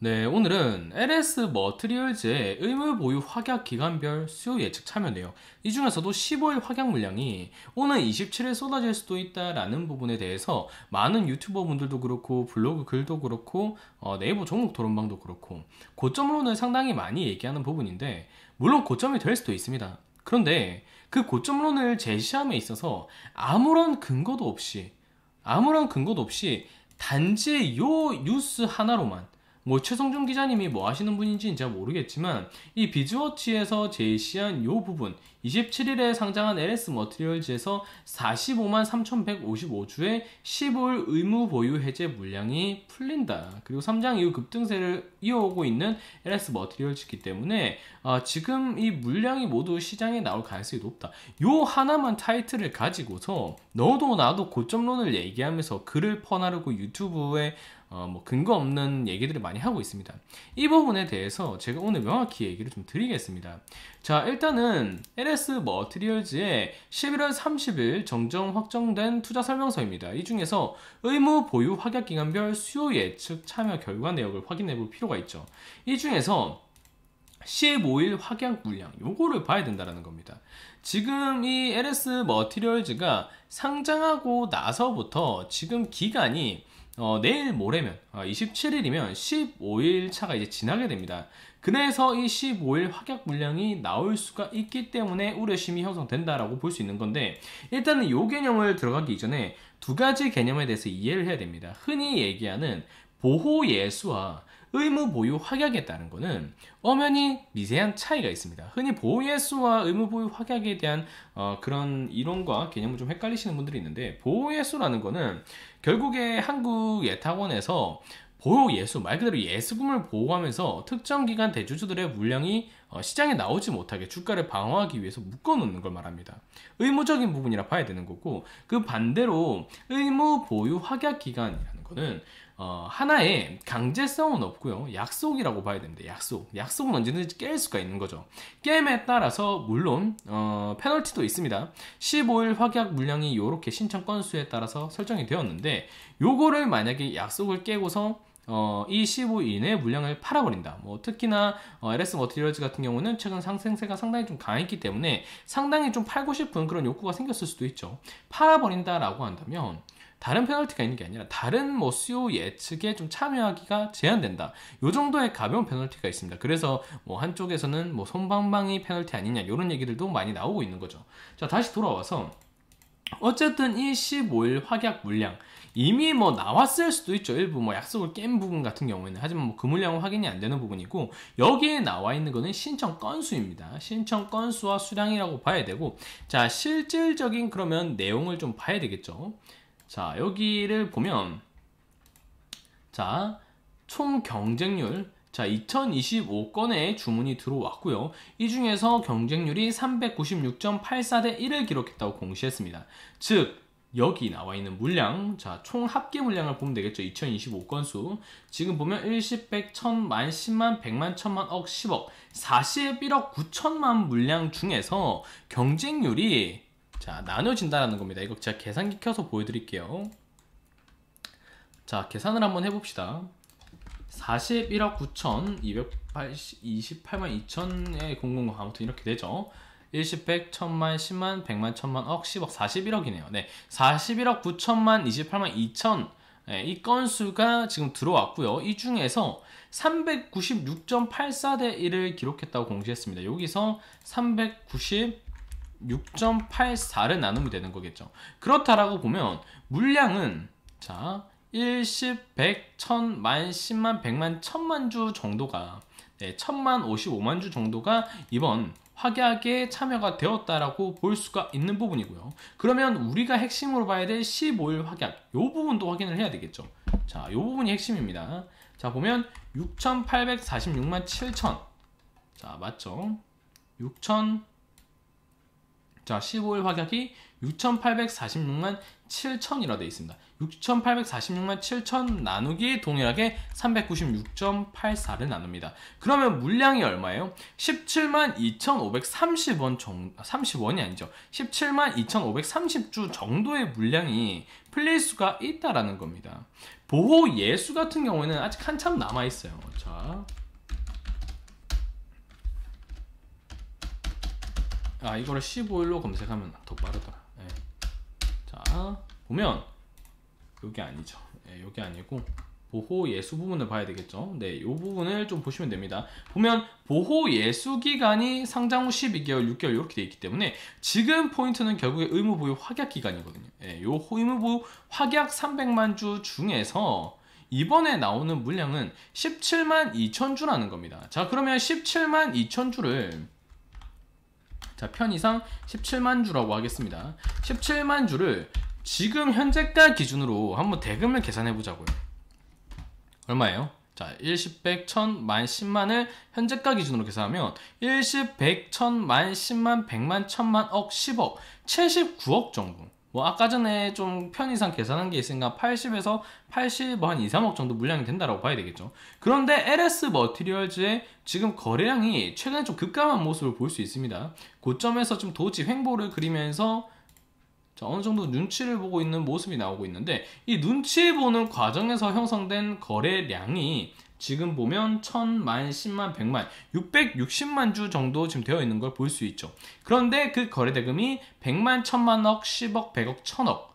네, 오늘은 LS 머티리얼즈의 의무 보유 확약 기간별 수요 예측 참여네요. 이 중에서도 15일 확약 물량이 오는 27일 쏟아질 수도 있다라는 부분에 대해서 많은 유튜버 분들도 그렇고 블로그 글도 그렇고 네이버 종목 토론방도 그렇고 고점론을 상당히 많이 얘기하는 부분인데, 물론 고점이 될 수도 있습니다. 그런데 그 고점론을 제시함에 있어서 아무런 근거도 없이 단지 요 뉴스 하나로만, 뭐 최성준 기자님이 뭐 하시는 분인지는 잘 모르겠지만 이 비즈워치에서 제시한 요 부분, 27일에 상장한 LS 머티리얼즈에서 45만 3,155주의 15일 의무 보유 해제 물량이 풀린다. 그리고 3장 이후 급등세를 이어오고 있는 LS 머티리얼즈이기 때문에 지금 이 물량이 모두 시장에 나올 가능성이 높다. 요 하나만 타이틀을 가지고서 너도 나도 고점론을 얘기하면서 글을 퍼나르고 유튜브에 뭐 근거 없는 얘기들을 많이 하고 있습니다. 이 부분에 대해서 제가 오늘 명확히 얘기를 좀 드리겠습니다. 자, 일단은 LS 머티리얼즈의 11월 30일 정정 확정된 투자 설명서입니다. 이 중에서 의무 보유 확약 기간별 수요 예측 참여 결과 내역을 확인해 볼 필요가 있죠. 이 중에서 15일 확약 물량, 요거를 봐야 된다는 겁니다. 지금 이 LS 머티리얼즈가 상장하고 나서부터 지금 기간이 내일 모레면 27일이면 15일 차가 이제 지나게 됩니다. 그래서 이 15일 확약 물량이 나올 수가 있기 때문에 우려심이 형성된다라고 볼 수 있는 건데, 일단은 요 개념을 들어가기 이전에 두 가지 개념에 대해서 이해를 해야 됩니다. 흔히 얘기하는 보호 예수와 의무 보유 확약에 따른 거는 엄연히 미세한 차이가 있습니다. 흔히 보호 예수와 의무 보유 확약에 대한 그런 이론과 개념을 좀 헷갈리시는 분들이 있는데, 보호 예수라는 거는 결국에 한국 예탁원에서 보호 예수, 말 그대로 예수금을 보호하면서 특정 기간 대주주들의 물량이 시장에 나오지 못하게 주가를 방어하기 위해서 묶어놓는 걸 말합니다. 의무적인 부분이라 봐야 되는 거고, 그 반대로 의무 보유 확약 기간이라는 거는 하나의 강제성은 없고요, 약속이라고 봐야 됩니다. 약속은 언제든지 깰 수가 있는 거죠. 게임에 따라서 물론 페널티도 있습니다. 15일 확약 물량이 이렇게 신청 건수에 따라서 설정이 되었는데, 요거를 만약에 약속을 깨고서 이 15일 이내 물량을 팔아버린다. 뭐 특히나 LS 머티리얼즈 같은 경우는 최근 상승세가 상당히 좀 강했기 때문에 상당히 좀 팔고 싶은 그런 욕구가 생겼을 수도 있죠. 팔아버린다라고 한다면 다른 페널티가 있는 게 아니라 다른 뭐 수요 예측에 좀 참여하기가 제한된다. 요 정도의 가벼운 페널티가 있습니다. 그래서 뭐 한쪽에서는 뭐 솜방망이 페널티 아니냐, 이런 얘기들도 많이 나오고 있는 거죠. 자, 다시 돌아와서 어쨌든 이 15일 확약 물량 이미 뭐 나왔을 수도 있죠. 일부 뭐 약속을 깬 부분 같은 경우에는. 하지만 뭐 그 물량은 확인이 안 되는 부분이고, 여기에 나와 있는 거는 신청 건수입니다. 신청 건수와 수량이라고 봐야 되고, 자, 실질적인 그러면 내용을 좀 봐야 되겠죠. 자, 여기를 보면, 자, 총 경쟁률, 자, 2025건의 주문이 들어왔고요. 이 중에서 경쟁률이 396.84대 1을 기록했다고 공시했습니다. 즉, 여기 나와 있는 물량, 자, 총 합계 물량을 보면 되겠죠. 2025건수. 지금 보면 1십, 100, 1000만, 10만, 100만, 1000만, 억, 10억, 41억 9천만 물량 중에서 경쟁률이, 자, 나눠진다는 겁니다. 이거 제가 계산기 켜서 보여드릴게요. 자, 계산을 한번 해봅시다. 41억 9천, 228만 2천에 000, 아무튼 이렇게 되죠. 1십, 100, 1000만, 10만, 100만, 1000만, 억, 10억, 41억이네요. 네, 41억 9천만 28만 2천, 이 건수가 지금 들어왔고요. 이 중에서 396.84대 1을 기록했다고 공시했습니다. 여기서 396.84를 나누면 되는 거겠죠. 그렇다라고 보면 물량은, 자, 1십, 100, 1000, 만, 10만, 100만, 1000만 주 정도가, 1000만 55만 주 정도가 이번 확약에 참여가 되었다라고 볼 수가 있는 부분이고요. 그러면 우리가 핵심으로 봐야 될 15일 확약, 요 부분도 확인을 해야 되겠죠. 자, 요 부분이 핵심입니다. 자, 보면 6,846만 7천. 자, 맞죠? 6천, 자, 15일 확약이 6,846만 7천이라 되어 있습니다. 6,846만 7천 나누기 동일하게 396.84를 나눕니다. 그러면 물량이 얼마예요? 17만 2,530원 정도, 30원이 아니죠. 17만 2,530주 정도의 물량이 풀릴 수가 있다라는 겁니다. 보호 예수 같은 경우에는 아직 한참 남아있어요. 자, 이거를 15일로 검색하면 더 빠르더라. 네. 자, 보면 여기 아니죠. 네, 여기 아니고 보호 예수 부분을 봐야 되겠죠. 네, 이 부분을 좀 보시면 됩니다. 보면 보호 예수 기간이 상장 후 12개월, 6개월 이렇게 되어 있기 때문에 지금 포인트는 결국에 의무 보유 확약 기간이거든요. 네, 이 의무 보유 확약 300만 주 중에서 이번에 나오는 물량은 17만 2천 주라는 겁니다. 자, 그러면 17만 2천 주를 자, 편의상 17만 주라고 하겠습니다. 17만 주를 지금 현재가 기준으로 한번 대금을 계산해 보자고요. 얼마예요? 자, 1십, 100, 1000, 만, 10만을 현재가 기준으로 계산하면 1십, 100, 1000, 만, 10만, 100만, 1000만, 억, 10억, 79억 정도. 뭐 아까 전에 좀 편의상 계산한 게 있으니까 80에서 80, 한 2, 3억 정도 물량이 된다라고 봐야 되겠죠. 그런데 LS 머티리얼즈의 지금 거래량이 최근에 좀 급감한 모습을 볼 수 있습니다. 고점에서 좀 도지 횡보를 그리면서 자, 어느 정도 눈치를 보고 있는 모습이 나오고 있는데 이 눈치 보는 과정에서 형성된 거래량이 지금 보면 1000만, 10만, 100만, 660만 주 정도 지금 되어 있는 걸 볼 수 있죠. 그런데 그 거래 대금이 100만, 1000만억, 10억, 100억, 1000억,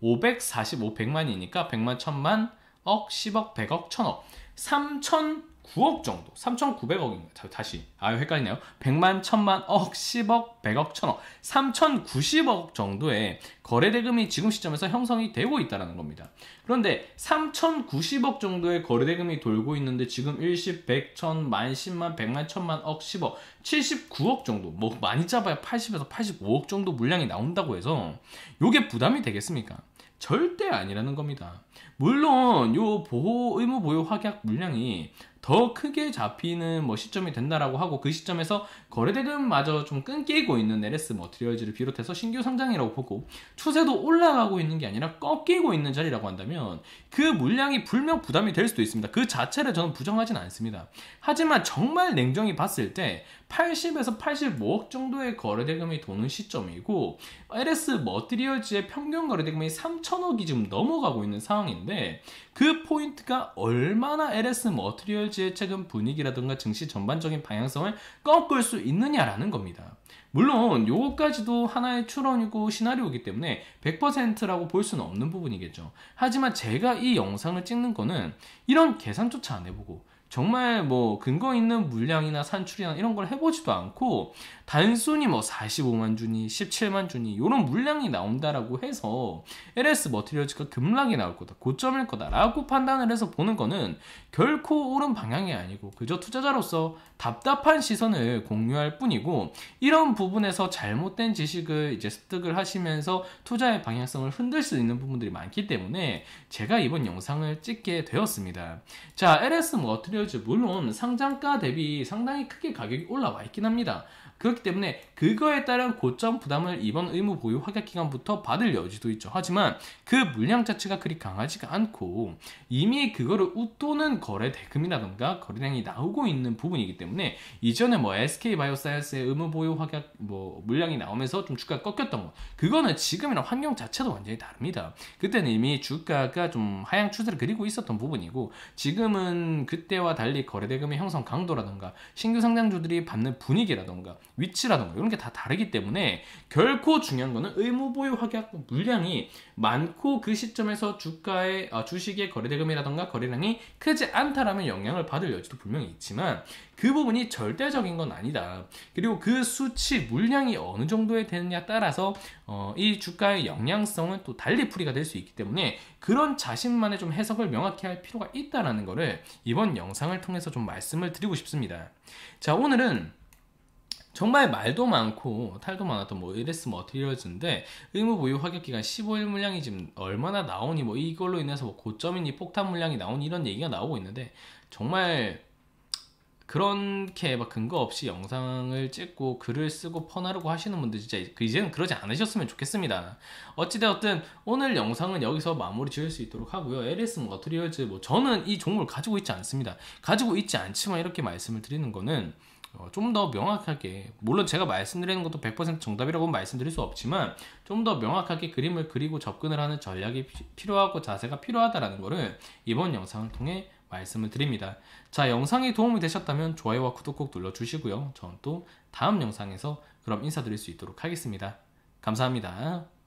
545, 100만이니까 100만, 1000만, 억, 10억, 100억, 1000억, 3009억 정도, 3900억인가? 다시 헷갈리네요. 100만, 1000만, 억, 10억, 100억, 1000억, 3090억 정도의 거래 대금이 지금 시점에서 형성이 되고 있다는 겁니다. 그런데 3090억 정도의 거래 대금이 돌고 있는데 지금 1십, 100, 1000, 만, 10만, 100만, 1000만, 억, 10억, 79억 정도, 뭐 많이 잡아야 80에서 85억 정도 물량이 나온다고 해서 이게 부담이 되겠습니까? 절대 아니라는 겁니다. 물론 요 의무 보유 확약 물량이 더 크게 잡히는 뭐 시점이 된다라고 하고 그 시점에서 거래대금마저 좀 끊기고 있는 LS 머티리얼즈를 비롯해서 신규 상장이라고 보고 추세도 올라가고 있는 게 아니라 꺾이고 있는 자리라고 한다면 그 물량이 불명 부담이 될 수도 있습니다. 그 자체를 저는 부정하진 않습니다. 하지만 정말 냉정히 봤을 때 80에서 85억 정도의 거래대금이 도는 시점이고 LS 머티리얼즈의 평균 거래대금이 3천억이 지금 넘어가고 있는 상황인데 그 포인트가 얼마나 LS 머티리얼즈의 최근 분위기라든가 증시 전반적인 방향성을 꺾을 수 있느냐라는 겁니다. 물론 요것까지도 하나의 추론이고 시나리오이기 때문에 100%라고 볼 수는 없는 부분이겠죠. 하지만 제가 이 영상을 찍는 거는 이런 계산조차 안 해보고 정말 뭐 근거 있는 물량이나 산출이나 이런 걸 해보지도 않고 단순히 뭐 45만 주니 17만 주니 이런 물량이 나온다라고 해서 LS 머티리얼즈가 급락이 나올 거다, 고점일 거다라고 판단을 해서 보는 거는 결코 옳은 방향이 아니고 그저 투자자로서 답답한 시선을 공유할 뿐이고 이런 부분에서 잘못된 지식을 이제 습득을 하시면서 투자의 방향성을 흔들 수 있는 부분들이 많기 때문에 제가 이번 영상을 찍게 되었습니다. 자, LS 머티리얼즈 물론 상장가 대비 상당히 크게 가격이 올라와 있긴 합니다. 그렇기 때문에 그거에 따른 고점 부담을 이번 의무 보유 확약 기간부터 받을 여지도 있죠. 하지만 그 물량 자체가 그리 강하지가 않고 이미 그거를 웃도는 거래 대금이라던가 거래량이 나오고 있는 부분이기 때문에 이전에 뭐 SK바이오사이언스의 의무 보유 확약 뭐 물량이 나오면서 좀 주가가 꺾였던 거 그거는 지금이랑 환경 자체도 완전히 다릅니다. 그때는 이미 주가가 좀 하향 추세를 그리고 있었던 부분이고 지금은 그때와 달리 거래 대금의 형성 강도라던가 신규 상장주들이 받는 분위기라던가 위치라던가 이런 게 다 다르기 때문에 결코 중요한 거는 의무 보유 확약 물량이 많고 그 시점에서 주가의 주식의 거래대금이라던가 거래량이 크지 않다라면 영향을 받을 여지도 분명히 있지만 그 부분이 절대적인 건 아니다. 그리고 그 수치 물량이 어느 정도에 되느냐 따라서 이 주가의 영향성은 또 달리 풀이가 될 수 있기 때문에 그런 자신만의 좀 해석을 명확히 할 필요가 있다라는 거를 이번 영상을 통해서 좀 말씀을 드리고 싶습니다. 자, 오늘은 정말 말도 많고 탈도 많았던 뭐 LS 머티리얼즈인데 의무 보유 확약 기간 15일 물량이 지금 얼마나 나오니 뭐 이걸로 인해서 뭐 고점이니 폭탄 물량이 나오니 이런 얘기가 나오고 있는데 정말 그렇게 막 근거 없이 영상을 찍고 글을 쓰고 퍼나르고 하시는 분들 진짜 이제는 그러지 않으셨으면 좋겠습니다. 어찌되었든 오늘 영상은 여기서 마무리 지을 수 있도록 하고요. LS 머티리얼즈 뭐 저는 이 종목을 가지고 있지 않습니다. 가지고 있지 않지만 이렇게 말씀을 드리는 거는 좀 더 명확하게, 물론 제가 말씀드리는 것도 100% 정답이라고 말씀드릴 수 없지만 좀 더 명확하게 그림을 그리고 접근을 하는 전략이 필요하고 자세가 필요하다라는 거를 이번 영상을 통해 말씀을 드립니다. 자, 영상이 도움이 되셨다면 좋아요와 구독 꼭 눌러주시고요. 저는 또 다음 영상에서 그럼 인사드릴 수 있도록 하겠습니다. 감사합니다.